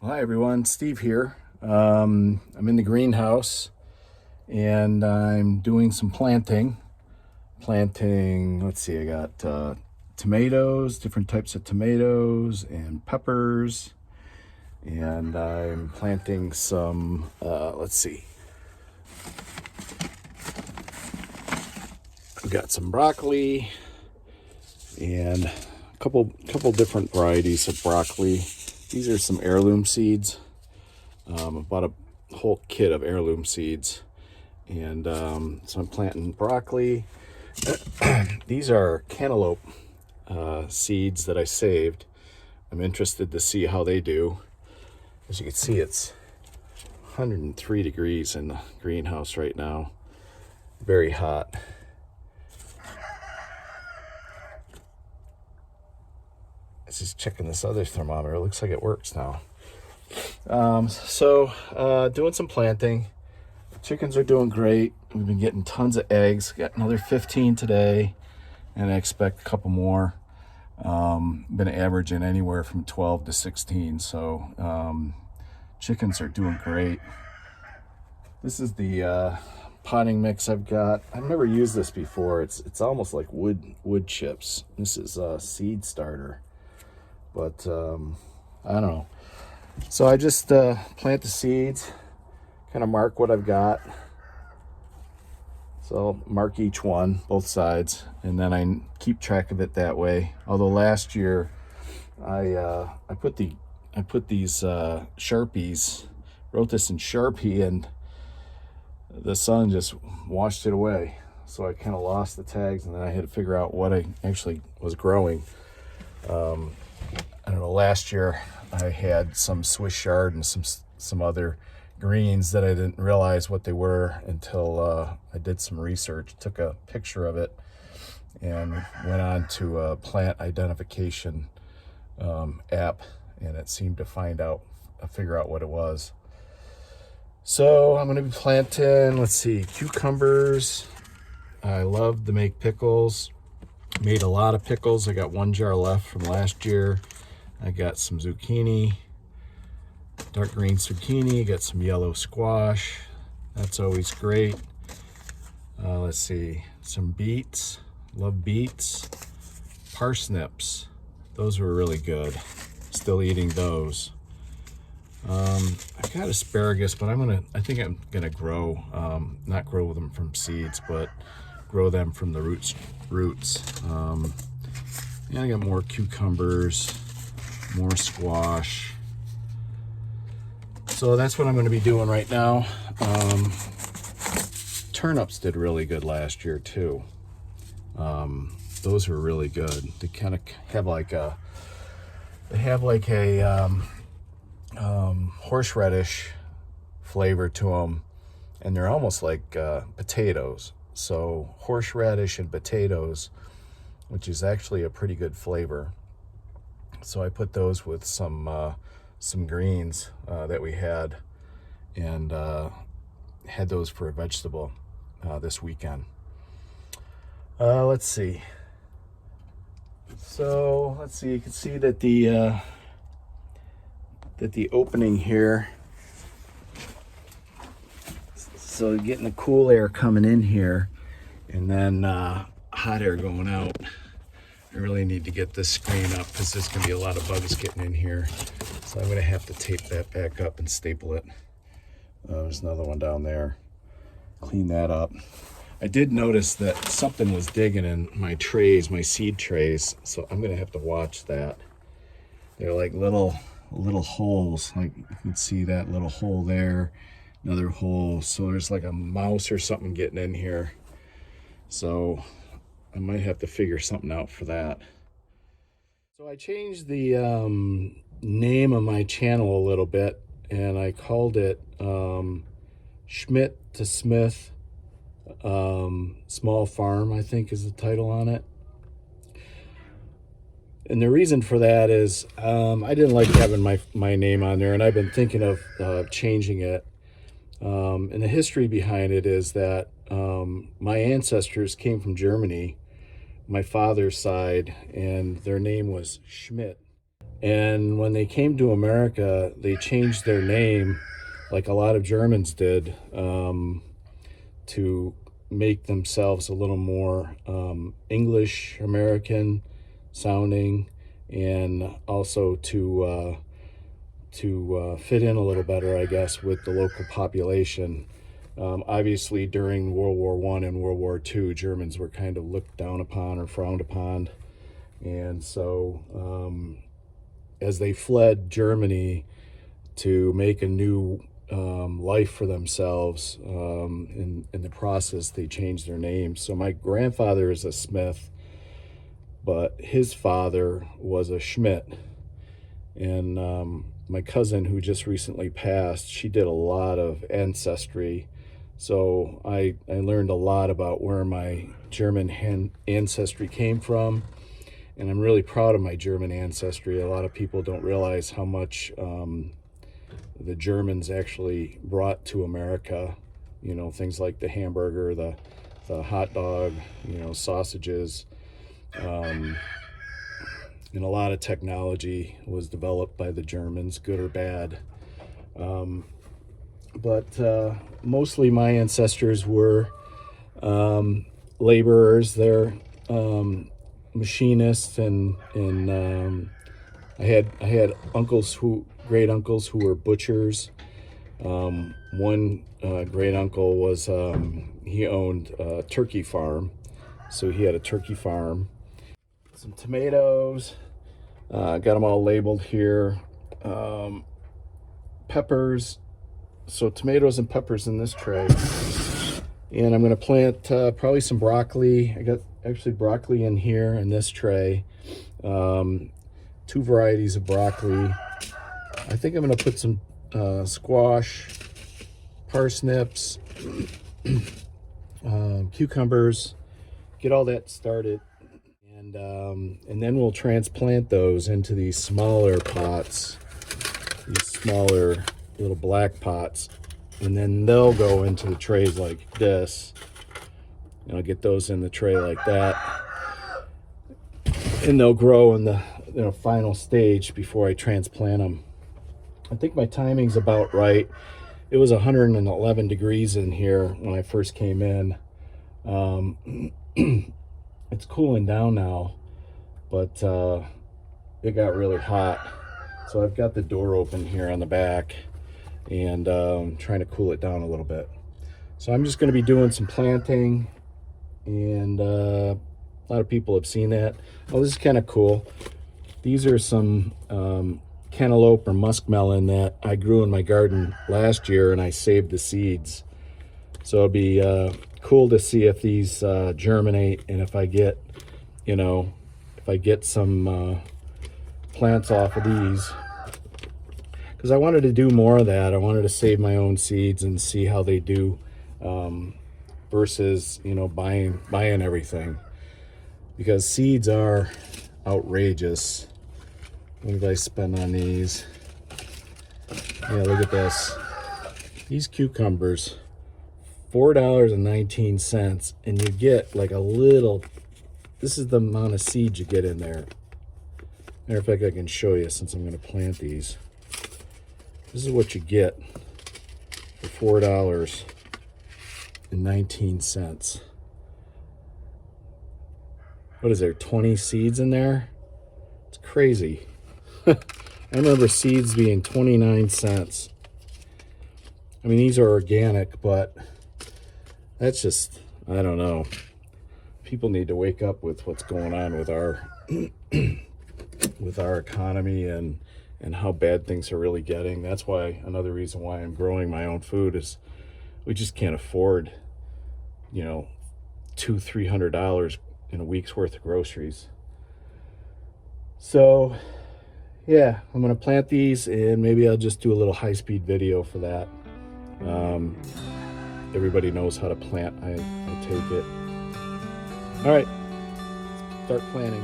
Well, hi everyone, Steve here. I'm in the greenhouse and I'm doing some planting. Let's see, I got tomatoes, different types of tomatoes and peppers. And I'm planting some, let's see, I've got some broccoli and a couple different varieties of broccoli. These are some heirloom seeds. I bought a whole kit of heirloom seeds, and so I'm planting broccoli. These are cantaloupe seeds that I saved. I'm interested to see how they do. As you can see, it's 103 degrees in the greenhouse right now. Very hot. I was just checking this other thermometer. It looks like it works now. Doing some planting. Chickens are doing great. We've been getting tons of eggs. Got another 15 today, and I expect a couple more. Been averaging anywhere from 12 to 16, so chickens are doing great. This is the potting mix I've got. I've never used this before. It's almost like wood chips. This is a seed starter, but I don't know. So I just plant the seeds, kind of mark what I've got. So I'll mark each one, both sides, and then I keep track of it that way. Although last year I put these Sharpies, wrote this in Sharpie, and the sun just washed it away. So I kind of lost the tags, and then I had to figure out what I actually was growing. I don't know, last year I had some Swiss chard and some other greens that I didn't realize what they were until I did some research, took a picture of it, and went on to a plant identification app, and it seemed to figure out what it was. So I'm going to be planting, let's see, cucumbers. I love to make pickles. Made a lot of pickles. I got 1 jar left from last year. I got some zucchini, dark green zucchini, got some yellow squash. That's always great. Let's see, some beets. Love beets. Parsnips. Those were really good. Still eating those. I've got asparagus, but I think I'm gonna grow, not grow them from seeds, but grow them from the roots. And I got more cucumbers, more squash. So that's what I'm going to be doing right now. Turnips did really good last year too. Those were really good. They kind of have like a horseradish flavor to them, and they're almost like potatoes. So horseradish and potatoes, which is actually a pretty good flavor. So I put those with some greens that we had, and had those for a vegetable this weekend. Let's see. So let's see. You can see that the opening here. So getting the cool air coming in here, and then hot air going out. I really need to get this screen up because there's going to be a lot of bugs getting in here. So I'm going to have to tape that back up and staple it. There's another one down there. Clean that up. I did notice that something was digging in my trays, my seed trays. So I'm going to have to watch that. They're like little holes. Like you can see that little hole there. Another hole. So there's like a mouse or something getting in here. So I might have to figure something out for that. So I changed the name of my channel a little bit, and I called it Schmidt to Smith Small Farm, I think is the title on it. And the reason for that is I didn't like having my name on there, and I've been thinking of changing it. And the history behind it is that my ancestors came from Germany, my father's side, and their name was Schmidt. And when they came to America, they changed their name, like a lot of Germans did, to make themselves a little more English American sounding, and also to fit in a little better, I guess, with the local population. Obviously, during World War I and World War II, Germans were kind of looked down upon or frowned upon. And so as they fled Germany to make a new life for themselves, in the process, they changed their name. So my grandfather is a Smith, but his father was a Schmidt. And my cousin, who just recently passed, she did a lot of ancestry. So I learned a lot about where my German ancestry came from. And I'm really proud of my German ancestry. A lot of people don't realize how much the Germans actually brought to America. You know, things like the hamburger, the hot dog, you know, sausages. And a lot of technology was developed by the Germans, good or bad. But mostly my ancestors were laborers. They're machinists, and I had great uncles who were butchers. One great uncle was he owned a turkey farm, so he had a turkey farm. Some tomatoes, got them all labeled here. Peppers, so tomatoes and peppers in this tray. And I'm going to plant probably some broccoli. I got actually broccoli in here in this tray. 2 varieties of broccoli. I think I'm going to put some squash, parsnips, cucumbers, get all that started. And then we'll transplant those into these smaller pots, these smaller little black pots. And then they'll go into the trays like this. And I'll get those in the tray like that. And they'll grow in the final stage before I transplant them. I think my timing's about right. It was 111 degrees in here when I first came in. It's cooling down now, but it got really hot. So I've got the door open here on the back, and trying to cool it down a little bit. So I'm just going to be doing some planting, and a lot of people have seen that. Oh, this is kind of cool. These are some cantaloupe or muskmelon that I grew in my garden last year, and I saved the seeds. So it'll be cool to see if these germinate, and if I get, some plants off of these. Because I wanted to do more of that. I wanted to save my own seeds and see how they do, versus buying everything. Because seeds are outrageous. What did I spend on these? Yeah, look at this. These cucumbers, $4.19, and you get like a little. This is the amount of seeds you get in there. Matter of fact, I can show you since I'm going to plant these. This is what you get for $4.19. What is there, 20 seeds in there? It's crazy. I remember seeds being 29 cents. I mean, these are organic, but that's just, I don't know. People need to wake up with what's going on with our with our economy and how bad things are really getting. That's why, another reason why I'm growing my own food is we just can't afford, $200-300 in a week's worth of groceries. So yeah, I'm gonna plant these, and maybe I'll just do a little high-speed video for that. Everybody knows how to plant, I take it. All right, start planting.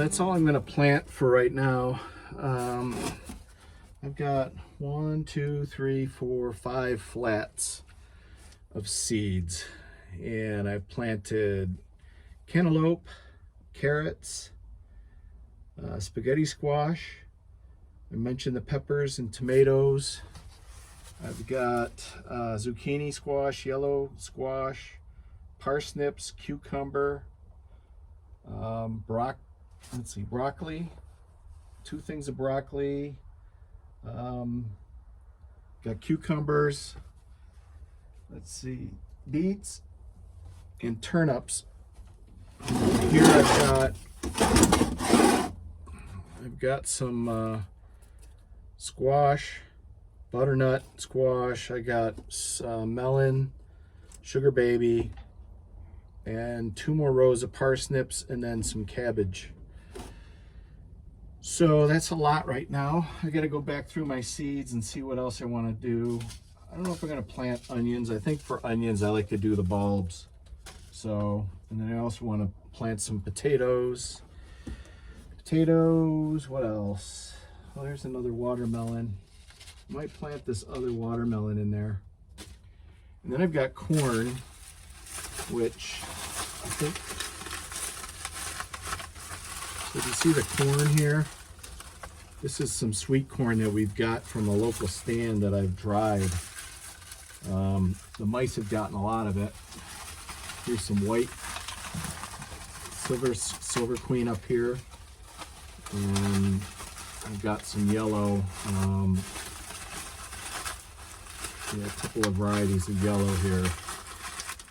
that's all I'm going to plant for right now. I've got 1, 2, 3, 4, 5 flats of seeds, and I've planted cantaloupe, carrots, spaghetti squash. I mentioned the peppers and tomatoes. I've got zucchini squash, yellow squash, parsnips, cucumber, broccoli, 2 things of broccoli, got cucumbers, let's see, beets, and turnips. Here I've got some squash, butternut squash. I got melon, sugar baby, and 2 more rows of parsnips, and then some cabbage. So that's a lot right now. I got to go back through my seeds and see what else I want to do. I don't know if I'm going to plant onions. I think for onions I like to do the bulbs. So, and then I also want to plant some potatoes. What else? Oh, there's another watermelon. Might plant this other watermelon in there. And then I've got corn, which I think, so you can see the corn here. This is some sweet corn that we've got from a local stand that I've dried. The mice have gotten a lot of it. Here's some white silver queen up here, and I've got some yellow. Yeah, a couple of varieties of yellow here.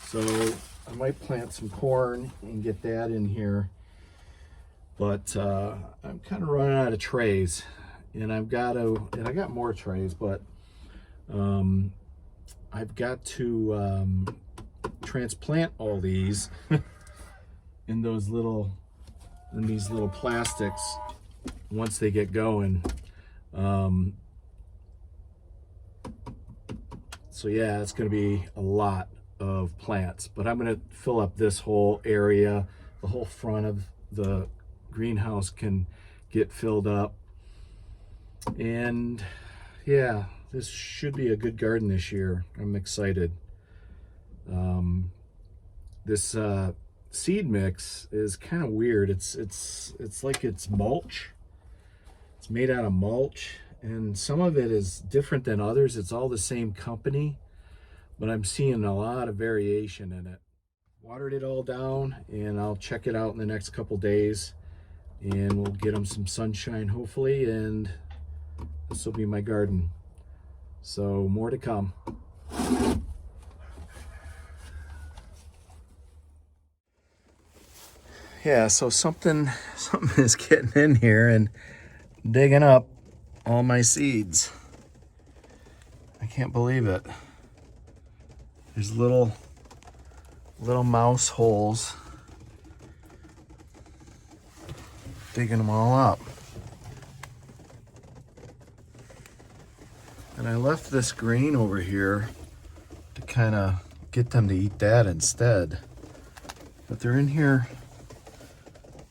So I might plant some corn and get that in here. But I'm kind of running out of trays, and I got more trays, but I've got to transplant all these in these little plastics once they get going. So yeah, it's going to be a lot of plants, but I'm going to fill up this whole area. The whole front of the greenhouse can get filled up, and yeah, this should be a good garden this year. I'm excited. This seed mix is kind of weird. It's like it's mulch. It's made out of mulch, and some of it is different than others. It's all the same company, but I'm seeing a lot of variation in it. Watered it all down, and I'll check it out in the next couple days, and we'll get them some sunshine hopefully, and this will be my garden. So more to come. Yeah, so something is getting in here and digging up all my seeds. I can't believe it. There's little mouse holes digging them all up. And I left this green over here to kind of get them to eat that instead. But they're in here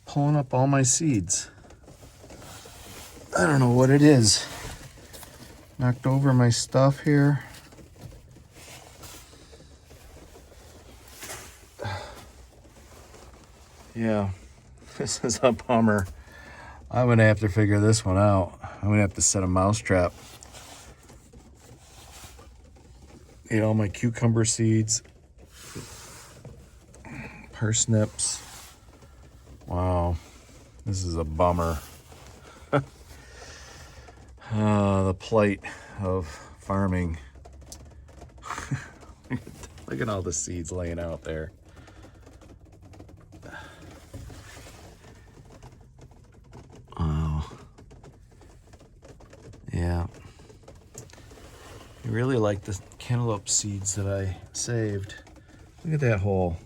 pulling up all my seeds. I don't know what it is. Knocked over my stuff here. Yeah, this is a bummer. I'm gonna have to figure this one out. I'm gonna have to set a mouse trap. Ate all my cucumber seeds, parsnips. Wow, this is a bummer. The plight of farming. Look at all the seeds laying out there. Wow. Yeah. I really like the cantaloupe seeds that I saved. Look at that hole.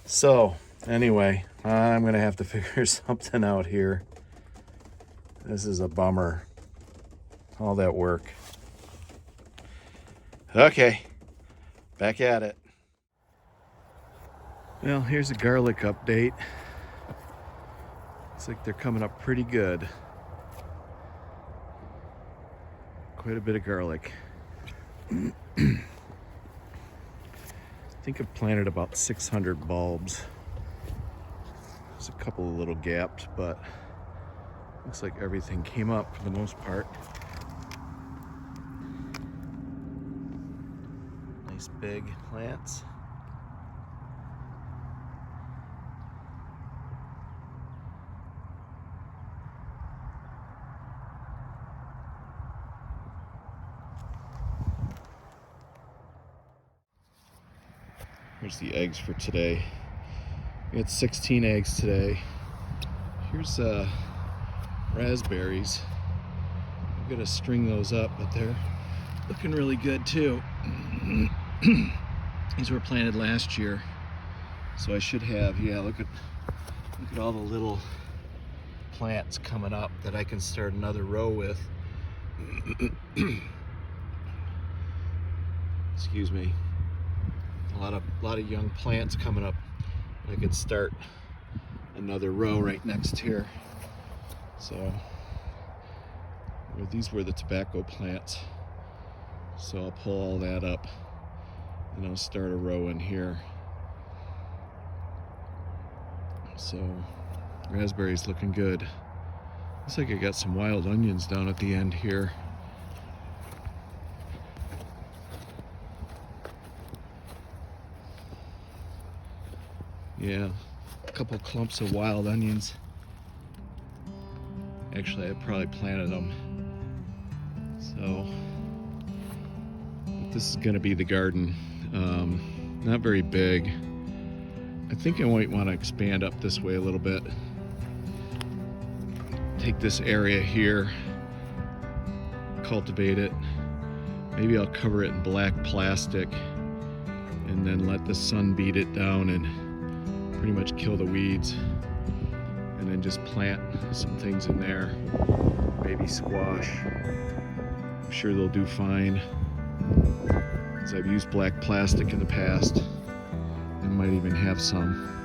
So, anyway, I'm gonna have to figure something out here. This is a bummer. All that work. Okay, back at it. Well, here's a garlic update. Looks like they're coming up pretty good. Quite a bit of garlic. I think I've planted about 600 bulbs. There's a couple of little gaps, but looks like everything came up for the most part. Nice big plants. Here's the eggs for today. We had 16 eggs today. Here's raspberries. I'm gonna string those up, but they're looking really good too. These were planted last year, so I should have, yeah, look at all the little plants coming up that I can start another row with. Excuse me. A lot of young plants coming up. I can start another row right next here. So these were the tobacco plants. So I'll pull all that up and I'll start a row in here. So raspberries looking good. Looks like I got some wild onions down at the end here. Yeah, a couple clumps of wild onions. Actually, I probably planted them. So, this is gonna be the garden. Not very big. I think I might want to expand up this way a little bit. Take this area here, cultivate it. Maybe I'll cover it in black plastic and then let the sun beat it down and pretty much kill the weeds, and then just plant some things in there. Maybe squash. I'm sure they'll do fine, because I've used black plastic in the past and might even have some.